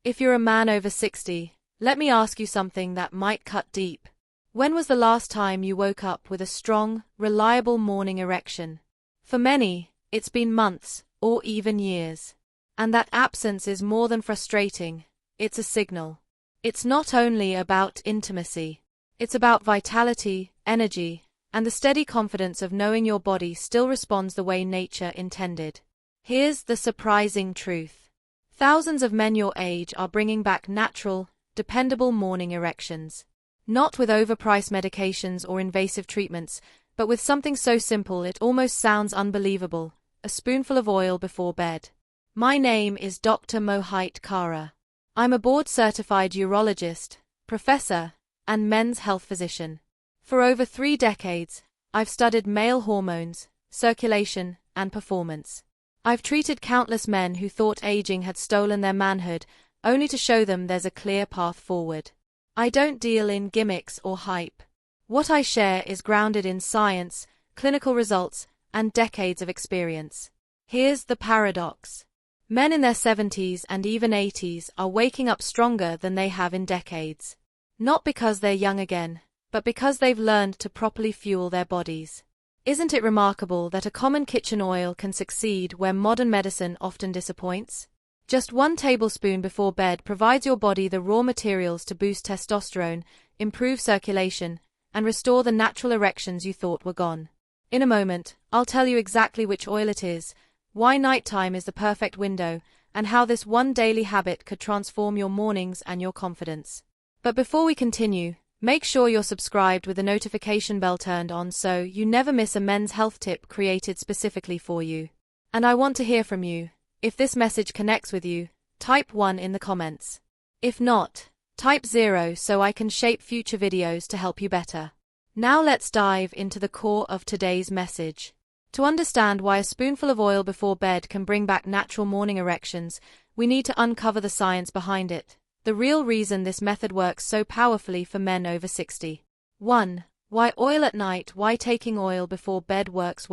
If you're a man over 60, let me ask you something that might cut deep. When was the last time you woke up with a strong, reliable morning erection? For many, it's been months, or even years. And that absence is more than frustrating, it's a signal. It's not only about intimacy. It's about vitality, energy, and the steady confidence of knowing your body still responds the way nature intended. Here's the surprising truth. Thousands of men your age are bringing back natural, dependable morning erections. Not with overpriced medications or invasive treatments, but with something so simple it almost sounds unbelievable: a spoonful of oil before bed. My name is Dr. Mohit Kara. I'm a board-certified urologist, professor, and men's health physician. For over 3 decades, I've studied male hormones, circulation, and performance. I've treated countless men who thought aging had stolen their manhood, only to show them there's a clear path forward. I don't deal in gimmicks or hype. What I share is grounded in science, clinical results, and decades of experience. Here's the paradox. Men in their 70s and even 80s are waking up stronger than they have in decades. Not because they're young again, but because they've learned to properly fuel their bodies. Isn't it remarkable that a common kitchen oil can succeed where modern medicine often disappoints? Just 1 tablespoon before bed provides your body the raw materials to boost testosterone, improve circulation, and restore the natural erections you thought were gone. In a moment, I'll tell you exactly which oil it is, why nighttime is the perfect window, and how this one daily habit could transform your mornings and your confidence. But before we continue, make sure you're subscribed with the notification bell turned on so you never miss a men's health tip created specifically for you. And I want to hear from you. If this message connects with you, type 1 in the comments. If not, type 0 so I can shape future videos to help you better. Now let's dive into the core of today's message. To understand why a spoonful of oil before bed can bring back natural morning erections, we need to uncover the science behind it, the real reason this method works so powerfully for men over 60. 1. Why oil at night? Why taking oil before bed works.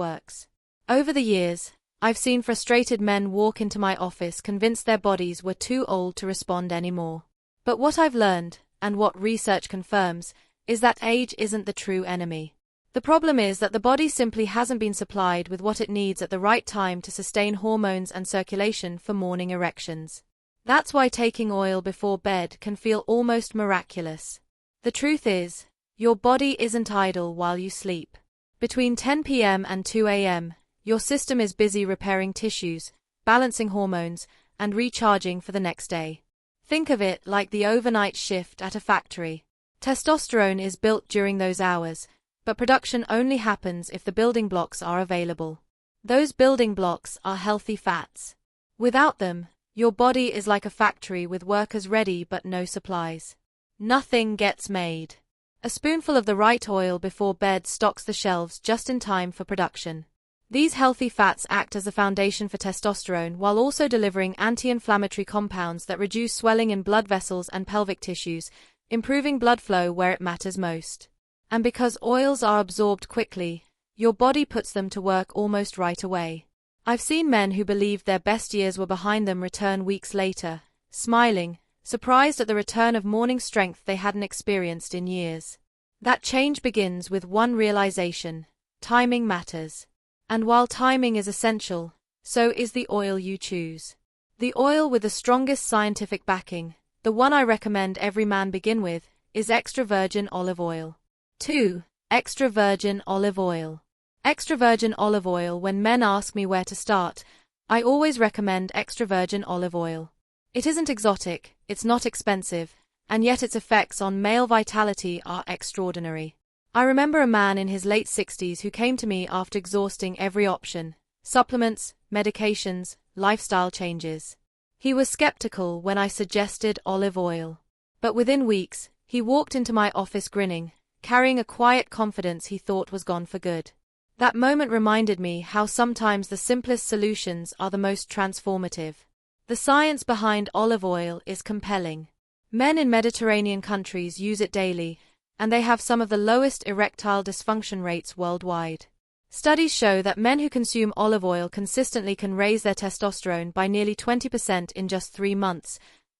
Over the years, I've seen frustrated men walk into my office convinced their bodies were too old to respond anymore. But what I've learned, and what research confirms, is that age isn't the true enemy. The problem is that the body simply hasn't been supplied with what it needs at the right time to sustain hormones and circulation for morning erections. That's why taking oil before bed can feel almost miraculous. The truth is, your body isn't idle while you sleep. Between 10 p.m. and 2 a.m., your system is busy repairing tissues, balancing hormones, and recharging for the next day. Think of it like the overnight shift at a factory. Testosterone is built during those hours, but production only happens if the building blocks are available. Those building blocks are healthy fats. Without them, your body is like a factory with workers ready but no supplies. Nothing gets made. A spoonful of the right oil before bed stocks the shelves just in time for production. These healthy fats act as the foundation for testosterone while also delivering anti-inflammatory compounds that reduce swelling in blood vessels and pelvic tissues, improving blood flow where it matters most. And because oils are absorbed quickly, your body puts them to work almost right away. I've seen men who believed their best years were behind them return weeks later, smiling, surprised at the return of morning strength they hadn't experienced in years. That change begins with one realization: timing matters. And while timing is essential, so is the oil you choose. The oil with the strongest scientific backing, the one I recommend every man begin with, is extra virgin olive oil. 2. Extra virgin olive oil. Extra virgin olive oil. When men ask me where to start, I always recommend extra virgin olive oil. It isn't exotic, it's not expensive, and yet its effects on male vitality are extraordinary. I remember a man in his late 60s who came to me after exhausting every option: supplements, medications, lifestyle changes. He was skeptical when I suggested olive oil. But within weeks, he walked into my office grinning, carrying a quiet confidence he thought was gone for good. That moment reminded me how sometimes the simplest solutions are the most transformative. The science behind olive oil is compelling. Men in Mediterranean countries use it daily, and they have some of the lowest erectile dysfunction rates worldwide. Studies show that men who consume olive oil consistently can raise their testosterone by nearly 20% in just 3 months,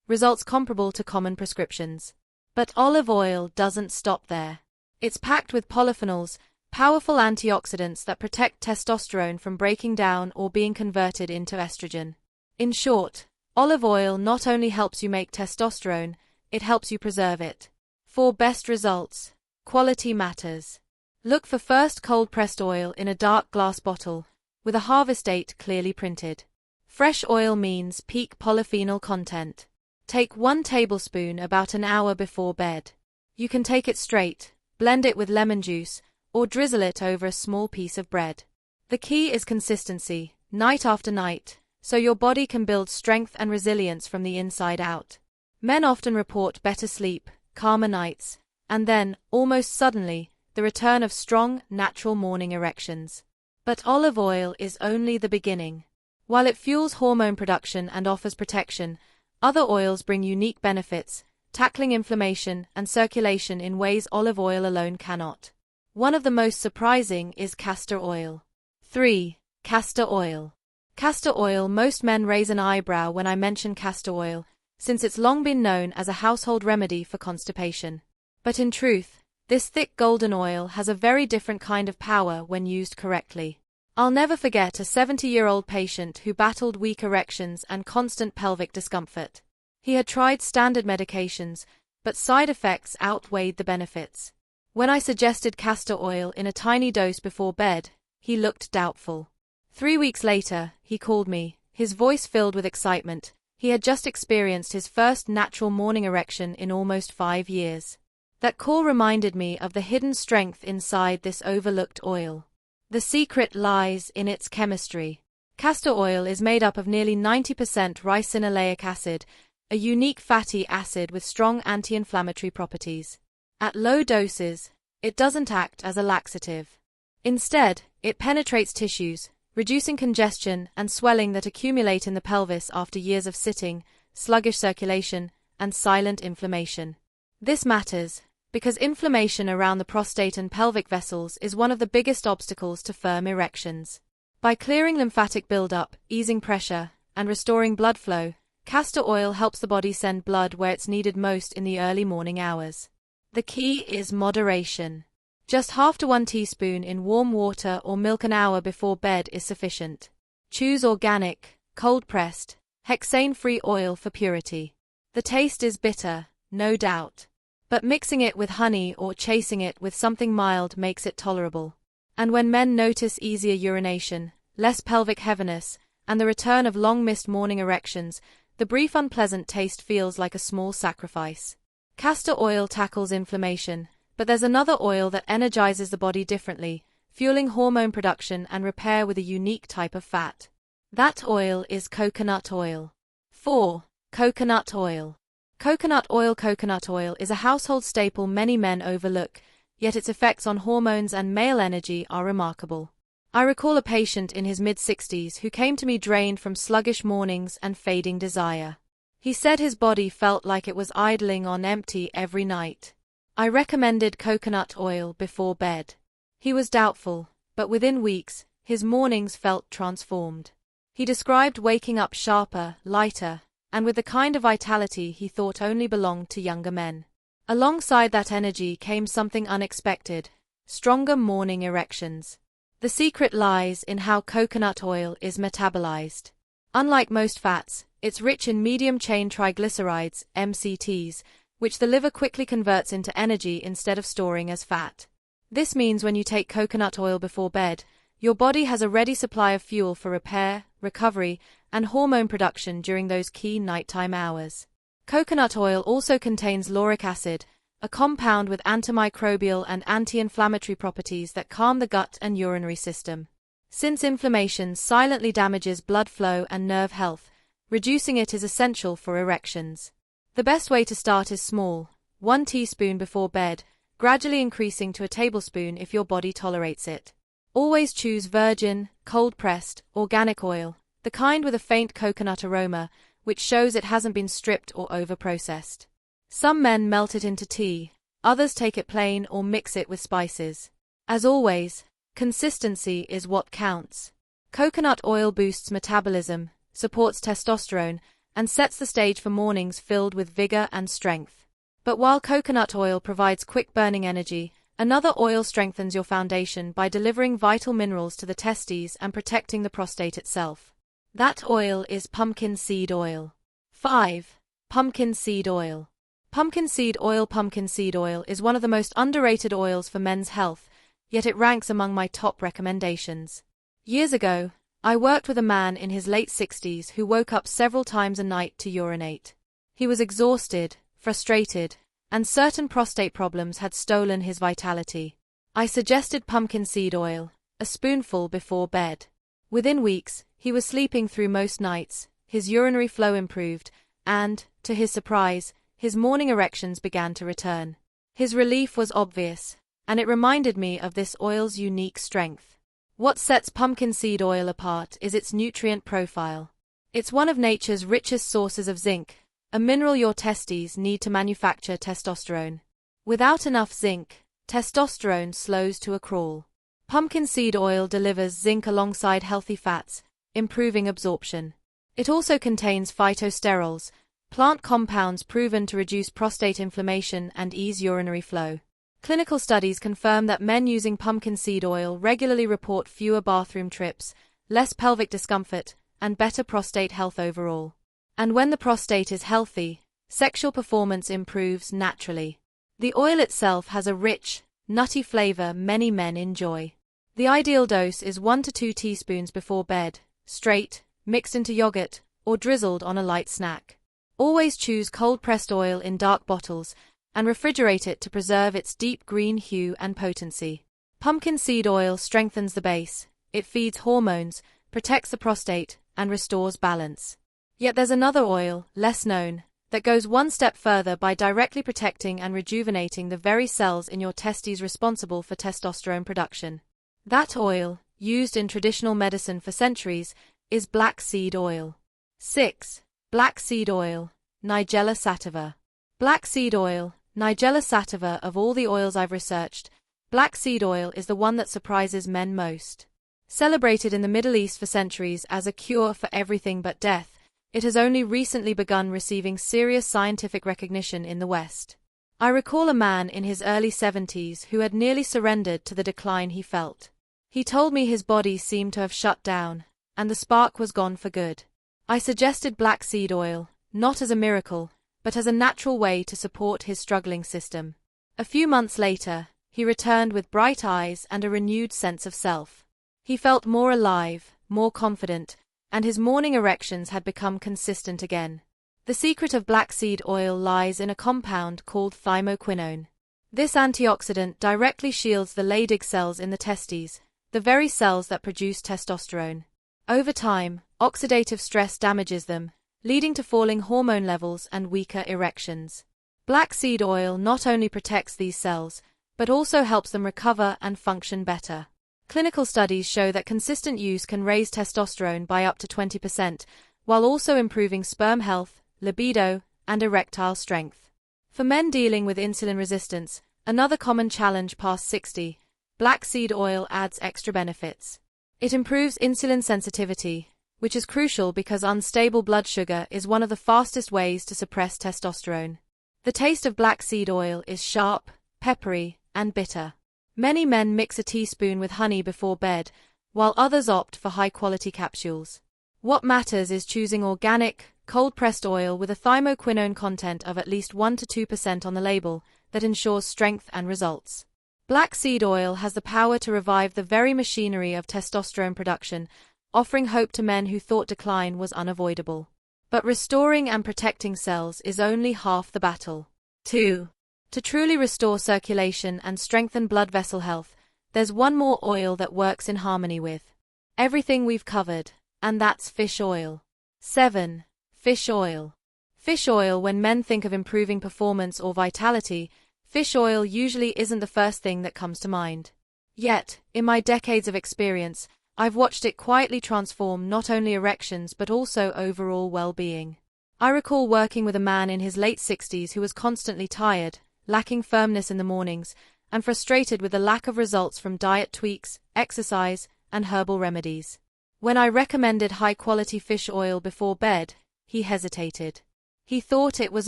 results comparable to common prescriptions. But olive oil doesn't stop there. It's packed with polyphenols, powerful antioxidants that protect testosterone from breaking down or being converted into estrogen. In short, olive oil not only helps you make testosterone, it helps you preserve it. For best results, quality matters. Look for first cold-pressed oil in a dark glass bottle, with a harvest date clearly printed. Fresh oil means peak polyphenol content. Take 1 tablespoon about an hour before bed. You can take it straight, blend it with lemon juice, or drizzle it over a small piece of bread. The key is consistency, night after night, so your body can build strength and resilience from the inside out. Men often report better sleep, calmer nights, and then, almost suddenly, the return of strong, natural morning erections. But olive oil is only the beginning. While it fuels hormone production and offers protection, other oils bring unique benefits, tackling inflammation and circulation in ways olive oil alone cannot. One of the most surprising is castor oil. 3. Castor oil. Castor oil. Most men raise an eyebrow when I mention castor oil, since it's long been known as a household remedy for constipation. But in truth, this thick golden oil has a very different kind of power when used correctly. I'll never forget a 70-year-old patient who battled weak erections and constant pelvic discomfort. He had tried standard medications, but side effects outweighed the benefits. When I suggested castor oil in a tiny dose before bed, he looked doubtful. 3 weeks later, he called me, his voice filled with excitement. He had just experienced his first natural morning erection in almost 5 years. That call reminded me of the hidden strength inside this overlooked oil. The secret lies in its chemistry. Castor oil is made up of nearly 90% ricinoleic acid, a unique fatty acid with strong anti-inflammatory properties. At low doses, it doesn't act as a laxative. Instead, it penetrates tissues, reducing congestion and swelling that accumulate in the pelvis after years of sitting, sluggish circulation, and silent inflammation. This matters because inflammation around the prostate and pelvic vessels is one of the biggest obstacles to firm erections. By clearing lymphatic buildup, easing pressure, and restoring blood flow, castor oil helps the body send blood where it's needed most in the early morning hours. The key is moderation. Just half to 1 teaspoon in warm water or milk an hour before bed is sufficient. Choose organic, cold-pressed, hexane-free oil for purity. The taste is bitter, no doubt. But mixing it with honey or chasing it with something mild makes it tolerable. And when men notice easier urination, less pelvic heaviness, and the return of long-missed morning erections, the brief unpleasant taste feels like a small sacrifice. Castor oil tackles inflammation, but there's another oil that energizes the body differently, fueling hormone production and repair with a unique type of fat. That oil is coconut oil. 4. Coconut oil. Coconut oil is a household staple many men overlook, yet its effects on hormones and male energy are remarkable. I recall a patient in his mid-60s who came to me drained from sluggish mornings and fading desire. He said his body felt like it was idling on empty every night. I recommended coconut oil before bed. He was doubtful, but within weeks, his mornings felt transformed. He described waking up sharper, lighter, and with the kind of vitality he thought only belonged to younger men. Alongside that energy came something unexpected: stronger morning erections. The secret lies in how coconut oil is metabolized. Unlike most fats, it's rich in medium-chain triglycerides, MCTs, which the liver quickly converts into energy instead of storing as fat. This means when you take coconut oil before bed, your body has a ready supply of fuel for repair, recovery, and hormone production during those key nighttime hours. Coconut oil also contains lauric acid, a compound with antimicrobial and anti-inflammatory properties that calm the gut and urinary system. Since inflammation silently damages blood flow and nerve health, reducing it is essential for erections. The best way to start is small, 1 teaspoon before bed, gradually increasing to a tablespoon if your body tolerates it. Always choose virgin, cold-pressed, organic oil, the kind with a faint coconut aroma, which shows it hasn't been stripped or over-processed. Some men melt it into tea, others take it plain or mix it with spices. As always, consistency is what counts. Coconut oil boosts metabolism, supports testosterone, and sets the stage for mornings filled with vigor and strength. But while coconut oil provides quick-burning energy, another oil strengthens your foundation by delivering vital minerals to the testes and protecting the prostate itself. That oil is pumpkin seed oil. 5. Pumpkin seed oil. Pumpkin seed oil. Pumpkin seed oil is one of the most underrated oils for men's health, yet it ranks among my top recommendations. Years ago, I worked with a man in his late 60s who woke up several times a night to urinate. He was exhausted, frustrated, and certain prostate problems had stolen his vitality. I suggested pumpkin seed oil, a spoonful before bed. Within weeks, he was sleeping through most nights, his urinary flow improved, and, to his surprise, his morning erections began to return. His relief was obvious, and it reminded me of this oil's unique strength. What sets pumpkin seed oil apart is its nutrient profile. It's one of nature's richest sources of zinc, a mineral your testes need to manufacture testosterone. Without enough zinc, testosterone slows to a crawl. Pumpkin seed oil delivers zinc alongside healthy fats, improving absorption. It also contains phytosterols, plant compounds proven to reduce prostate inflammation and ease urinary flow. Clinical studies confirm that men using pumpkin seed oil regularly report fewer bathroom trips, less pelvic discomfort, and better prostate health overall. And when the prostate is healthy, sexual performance improves naturally. The oil itself has a rich, nutty flavor many men enjoy. The ideal dose is 1 to 2 teaspoons before bed, straight, mixed into yogurt, or drizzled on a light snack. Always choose cold-pressed oil in dark bottles and refrigerate it to preserve its deep green hue and potency. Pumpkin seed oil strengthens the base, it feeds hormones, protects the prostate, and restores balance. Yet there's another oil, less known, that goes one step further by directly protecting and rejuvenating the very cells in your testes responsible for testosterone production. That oil, used in traditional medicine for centuries, is black seed oil. 6. Black seed oil, Nigella sativa. Black seed oil, Nigella sativa. Of all the oils I've researched, black seed oil is the one that surprises men most. Celebrated in the Middle East for centuries as a cure for everything but death, it has only recently begun receiving serious scientific recognition in the West. I recall a man in his early 70s who had nearly surrendered to the decline he felt. He told me his body seemed to have shut down, and the spark was gone for good. I suggested black seed oil, not as a miracle, but as a natural way to support his struggling system. A few months later, he returned with bright eyes and a renewed sense of self. He felt more alive, more confident, and his morning erections had become consistent again. The secret of black seed oil lies in a compound called thymoquinone. This antioxidant directly shields the Leydig cells in the testes, the very cells that produce testosterone. Over time, oxidative stress damages them, leading to falling hormone levels and weaker erections. Black seed oil not only protects these cells, but also helps them recover and function better. Clinical studies show that consistent use can raise testosterone by up to 20%, while also improving sperm health, libido, and erectile strength. For men dealing with insulin resistance, another common challenge past 60, black seed oil adds extra benefits. It improves insulin sensitivity, which is crucial because unstable blood sugar is one of the fastest ways to suppress testosterone. The taste of black seed oil is sharp, peppery, and bitter. Many men mix a teaspoon with honey before bed, while others opt for high-quality capsules. What matters is choosing organic, cold-pressed oil with a thymoquinone content of at least 1 to 2% on the label that ensures strength and results. Black seed oil has the power to revive the very machinery of testosterone production, offering hope to men who thought decline was unavoidable. But restoring and protecting cells is only half the battle. 2. To truly restore circulation and strengthen blood vessel health, there's one more oil that works in harmony with everything we've covered, and that's fish oil. 7. Fish oil. Fish oil. When men think of improving performance or vitality, fish oil usually isn't the first thing that comes to mind. Yet, in my decades of experience, I've watched it quietly transform not only erections but also overall well-being. I recall working with a man in his late 60s who was constantly tired, lacking firmness in the mornings, and frustrated with the lack of results from diet tweaks, exercise, and herbal remedies. When I recommended high-quality fish oil before bed, he hesitated. He thought it was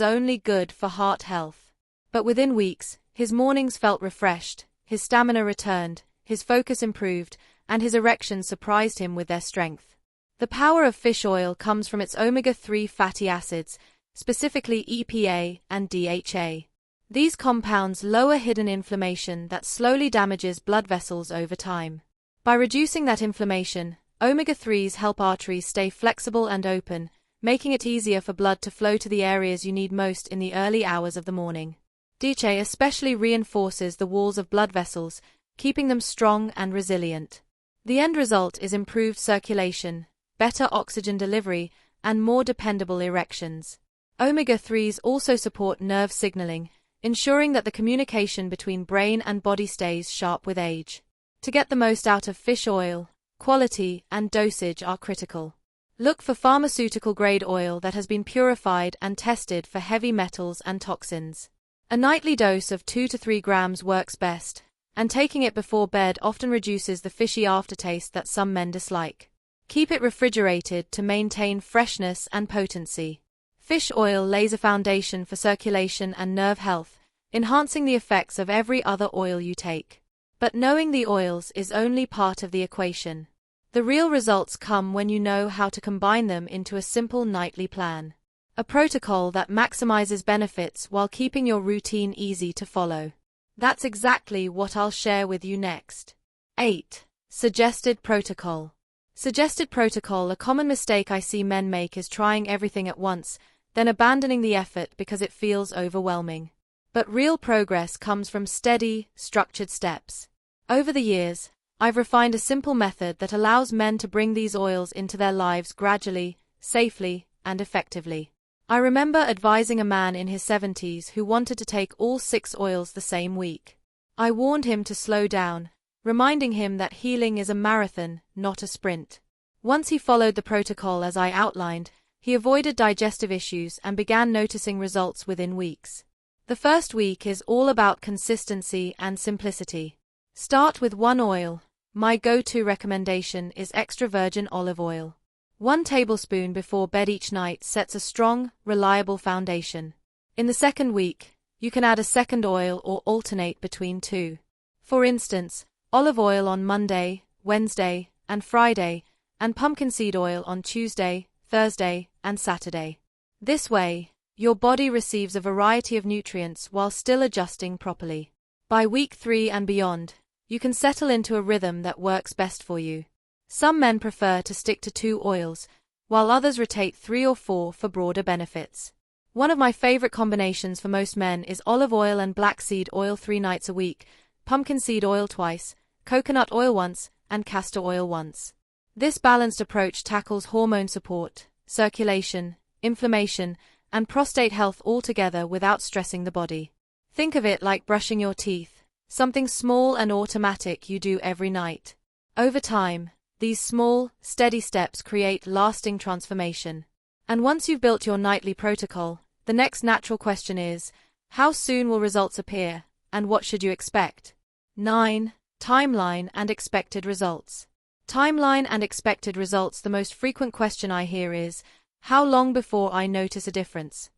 only good for heart health. But within weeks, his mornings felt refreshed, his stamina returned, his focus improved, and his erections surprised him with their strength. The power of fish oil comes from its omega-3 fatty acids, specifically EPA and DHA. These compounds lower hidden inflammation that slowly damages blood vessels over time. By reducing that inflammation, omega-3s help arteries stay flexible and open, making it easier for blood to flow to the areas you need most in the early hours of the morning. DHA especially reinforces the walls of blood vessels, keeping them strong and resilient. The end result is improved circulation, better oxygen delivery, and more dependable erections. Omega-3s also support nerve signaling, ensuring that the communication between brain and body stays sharp with age. To get the most out of fish oil, quality and dosage are critical. Look for pharmaceutical-grade oil that has been purified and tested for heavy metals and toxins. A nightly dose of 2 to 3 grams works best, and taking it before bed often reduces the fishy aftertaste that some men dislike. Keep it refrigerated to maintain freshness and potency. Fish oil lays a foundation for circulation and nerve health, enhancing the effects of every other oil you take. But knowing the oils is only part of the equation. The real results come when you know how to combine them into a simple nightly plan. A protocol that maximizes benefits while keeping your routine easy to follow. That's exactly what I'll share with you next. 8. Suggested protocol. Suggested protocol. A common mistake I see men make is trying everything at once, then abandoning the effort because it feels overwhelming. But real progress comes from steady, structured steps. Over the years, I've refined a simple method that allows men to bring these oils into their lives gradually, safely, and effectively. I remember advising a man in his 70s who wanted to take all 6 oils the same week. I warned him to slow down, reminding him that healing is a marathon, not a sprint. Once he followed the protocol as I outlined, he avoided digestive issues and began noticing results within weeks. The first week is all about consistency and simplicity. Start with 1 oil. My go-to recommendation is extra virgin olive oil. 1 tablespoon before bed each night sets a strong, reliable foundation. In the second week, you can add a second oil or alternate between 2. For instance, olive oil on Monday, Wednesday, and Friday, and pumpkin seed oil on Tuesday, Thursday, and Saturday. This way, your body receives a variety of nutrients while still adjusting properly. By week 3 and beyond, you can settle into a rhythm that works best for you. Some men prefer to stick to 2 oils, while others rotate 3 or 4 for broader benefits. One of my favorite combinations for most men is olive oil and black seed oil 3 nights a week, pumpkin seed oil twice, coconut oil once, and castor oil once. This balanced approach tackles hormone support, circulation, inflammation, and prostate health all together without stressing the body. Think of it like brushing your teeth. Something small and automatic you do every night. Over time, these small, steady steps create lasting transformation. And once you've built your nightly protocol, the next natural question is, how soon will results appear, and what should you expect? 9. Timeline and expected results. Timeline and expected results. The most frequent question I hear is, how long before I notice a difference?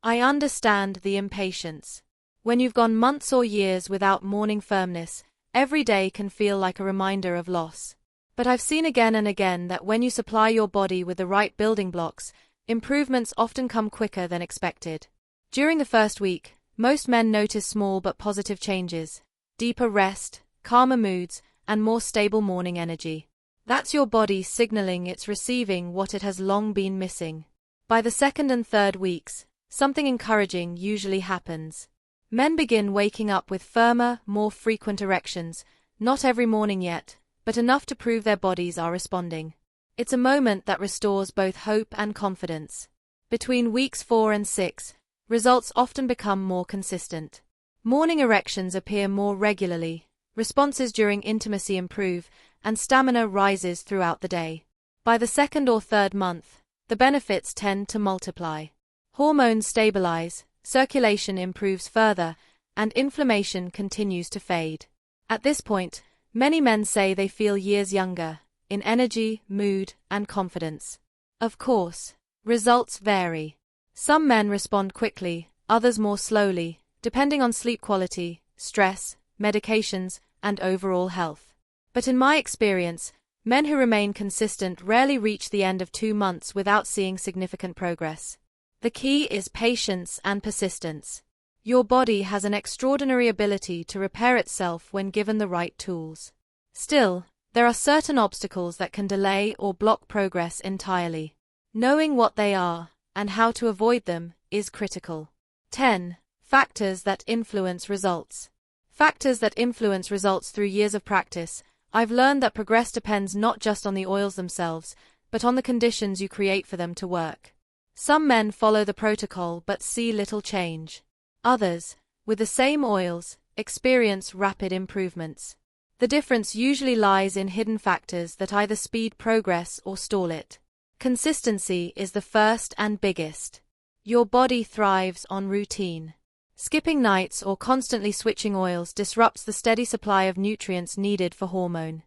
I understand the impatience. When you've gone months or years without morning firmness, every day can feel like a reminder of loss. But I've seen again and again that when you supply your body with the right building blocks, improvements often come quicker than expected. During the first week, most men notice small but positive changes: deeper rest, calmer moods, and more stable morning energy. That's your body signaling it's receiving what it has long been missing. By the second and third weeks, something encouraging usually happens. Men begin waking up with firmer, more frequent erections, not every morning yet, but enough to prove their bodies are responding. It's a moment that restores both hope and confidence. Between weeks 4 and 6, results often become more consistent. Morning erections appear more regularly, responses during intimacy improve, and stamina rises throughout the day. By the second or third month, the benefits tend to multiply. Hormones stabilize, circulation improves further, and inflammation continues to fade. At this point, many men say they feel years younger, in energy, mood, and confidence. Of course, Results vary. Some men respond quickly, others more slowly, depending on sleep quality, stress, medications, and overall health. But in my experience, men who remain consistent rarely reach the end of 2 months without seeing significant progress. The key is patience and persistence. Your body has an extraordinary ability to repair itself when given the right tools. Still, there are certain obstacles that can delay or block progress entirely. Knowing what they are, and how to avoid them, is critical. 10. Factors that influence results. Factors that influence results through years of practice. I've learned that progress depends not just on the oils themselves, but on the conditions you create for them to work. Some men follow the protocol but see little change. Others, with the same oils, experience rapid improvements. The difference usually lies in hidden factors that either speed progress or stall it. Consistency is the first and biggest. Your body thrives on routine. Skipping nights or constantly switching oils disrupts the steady supply of nutrients needed for hormone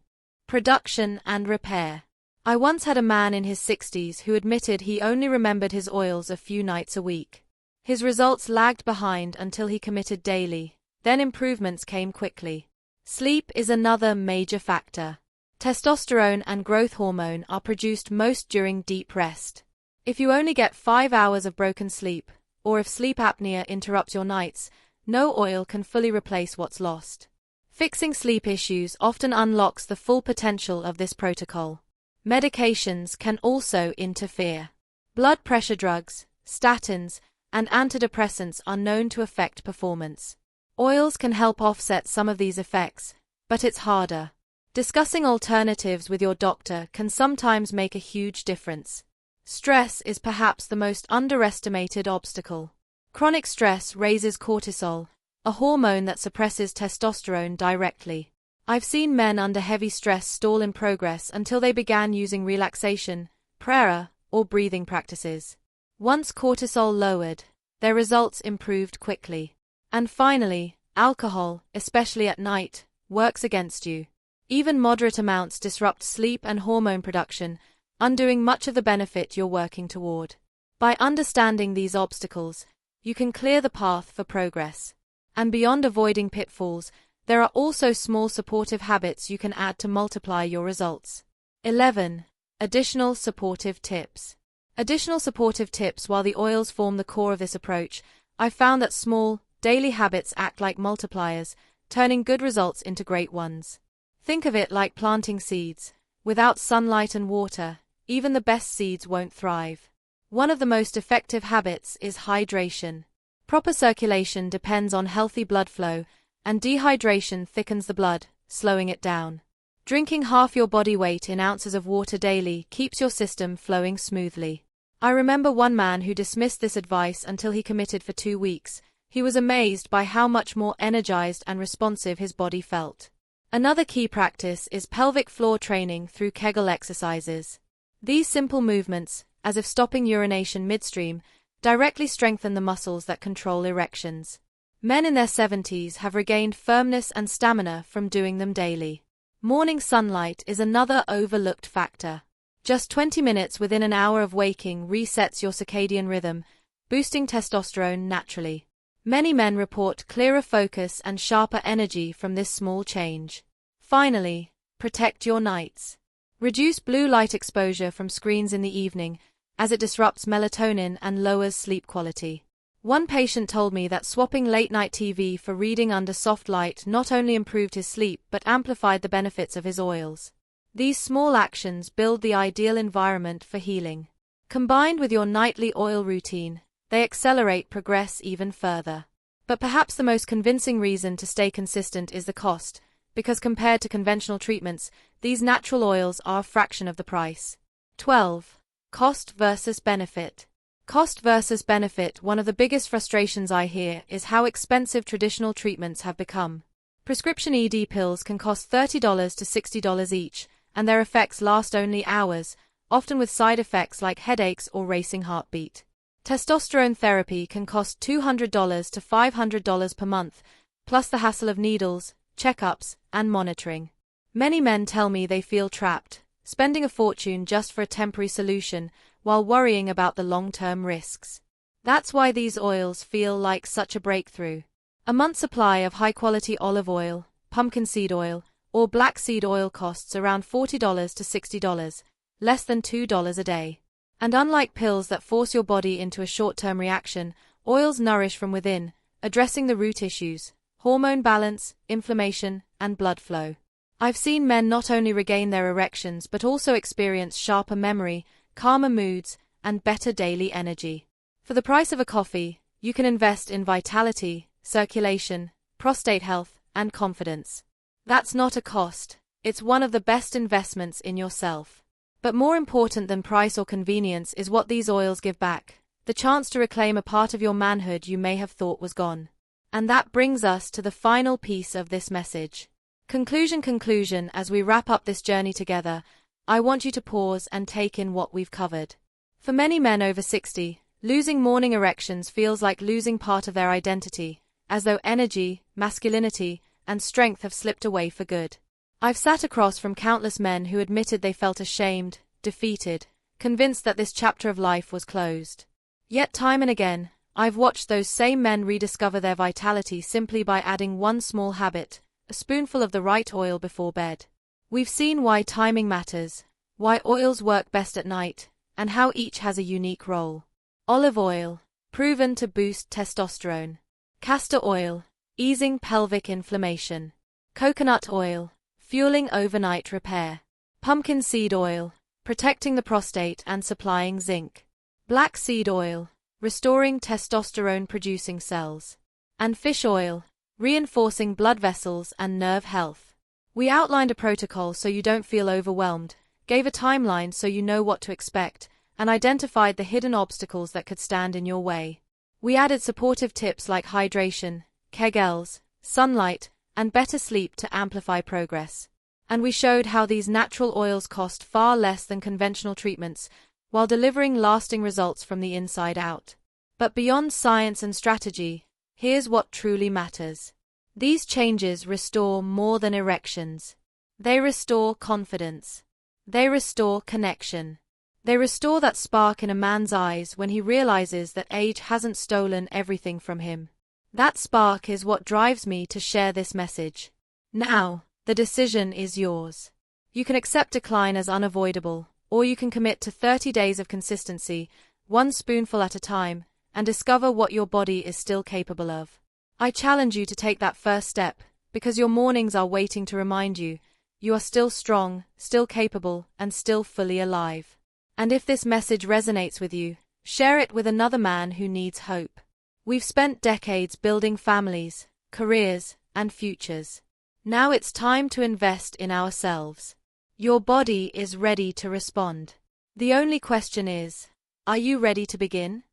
production and repair. I once had a man in his 60s who admitted he only remembered his oils a few nights a week. His results lagged behind until he committed daily, then improvements came quickly. Sleep is another major factor. Testosterone and growth hormone are produced most during deep rest. If you only get 5 hours of broken sleep, or if sleep apnea interrupts your nights, no oil can fully replace what's lost. Fixing sleep issues often unlocks the full potential of this protocol. Medications can also interfere. Blood pressure drugs, statins, and antidepressants are known to affect performance. Oils can help offset some of these effects, but it's harder. Discussing alternatives with your doctor can sometimes make a huge difference. Stress is perhaps the most underestimated obstacle. Chronic stress raises cortisol, a hormone that suppresses testosterone directly. I've seen men under heavy stress stall in progress until they began using relaxation, prayer, or breathing practices. Once cortisol lowered, their results improved quickly. And finally, alcohol, especially at night, works against you. Even moderate amounts disrupt sleep and hormone production, undoing much of the benefit you're working toward. By understanding these obstacles, you can clear the path for progress. And beyond avoiding pitfalls, there are also small supportive habits you can add to multiply your results. 11. Additional supportive tips. Additional supportive tips. While the oils form the core of this approach, I've found that small, daily habits act like multipliers, turning good results into great ones. Think of it like planting seeds. Without sunlight and water, even the best seeds won't thrive. One of the most effective habits is hydration. Proper circulation depends on healthy blood flow, and dehydration thickens the blood, slowing it down. Drinking half your body weight in ounces of water daily keeps your system flowing smoothly. I remember one man who dismissed this advice until he committed for 2 weeks. He was amazed by how much more energized and responsive his body felt. Another key practice is pelvic floor training through Kegel exercises. These simple movements, as if stopping urination midstream, directly strengthen the muscles that control erections. Men in their 70s have regained firmness and stamina from doing them daily. Morning sunlight is another overlooked factor. Just 20 minutes within an hour of waking resets your circadian rhythm, boosting testosterone naturally. Many men report clearer focus and sharper energy from this small change. Finally, protect your nights. Reduce blue light exposure from screens in the evening, as it disrupts melatonin and lowers sleep quality. One patient told me that swapping late-night TV for reading under soft light not only improved his sleep but amplified the benefits of his oils. These small actions build the ideal environment for healing. Combined with your nightly oil routine, they accelerate progress even further. But perhaps the most convincing reason to stay consistent is the cost, because compared to conventional treatments, these natural oils are a fraction of the price. 12. Cost versus benefit. Cost versus benefit. One of the biggest frustrations I hear is how expensive traditional treatments have become. Prescription ED pills can cost $30 to $60 each, and their effects last only hours, often with side effects like headaches or racing heartbeat. Testosterone therapy can cost $200 to $500 per month, plus the hassle of needles, checkups, and monitoring. Many men tell me they feel trapped, spending a fortune just for a temporary solution, while worrying about the long-term risks. That's why these oils feel like such a breakthrough. A month's supply of high-quality olive oil, pumpkin seed oil, or black seed oil costs around $40 to $60, less than $2 a day. And unlike pills that force your body into a short-term reaction, oils nourish from within, addressing the root issues: hormone balance, inflammation, and blood flow. I've seen men not only regain their erections but also experience sharper memory, calmer moods, and better daily energy. For the price of a coffee, you can invest in vitality, circulation, prostate health, and confidence. That's not a cost, it's one of the best investments in yourself. But more important than price or convenience is what these oils give back: the chance to reclaim a part of your manhood you may have thought was gone. And that brings us to the final piece of this message. Conclusion. As we wrap up this journey together, I want you to pause and take in what we've covered. For many men over 60, losing morning erections feels like losing part of their identity, as though energy, masculinity, and strength have slipped away for good. I've sat across from countless men who admitted they felt ashamed, defeated, convinced that this chapter of life was closed. Yet time and again, I've watched those same men rediscover their vitality simply by adding one small habit: a spoonful of the right oil before bed. We've seen why timing matters, why oils work best at night, and how each has a unique role. Olive oil, proven to boost testosterone. Castor oil, easing pelvic inflammation. Coconut oil, fueling overnight repair. Pumpkin seed oil, protecting the prostate and supplying zinc. Black seed oil, restoring testosterone-producing cells. And fish oil, reinforcing blood vessels and nerve health. We outlined a protocol so you don't feel overwhelmed, gave a timeline so you know what to expect, and identified the hidden obstacles that could stand in your way. We added supportive tips like hydration, Kegels, sunlight, and better sleep to amplify progress. And we showed how these natural oils cost far less than conventional treatments, while delivering lasting results from the inside out. But beyond science and strategy, here's what truly matters. These changes restore more than erections. They restore confidence. They restore connection. They restore that spark in a man's eyes when he realizes that age hasn't stolen everything from him. That spark is what drives me to share this message. Now, the decision is yours. You can accept decline as unavoidable, or you can commit to 30 days of consistency, one spoonful at a time, and discover what your body is still capable of. I challenge you to take that first step, because your mornings are waiting to remind you, you are still strong, still capable, and still fully alive. And if this message resonates with you, share it with another man who needs hope. We've spent decades building families, careers, and futures. Now it's time to invest in ourselves. Your body is ready to respond. The only question is, are you ready to begin?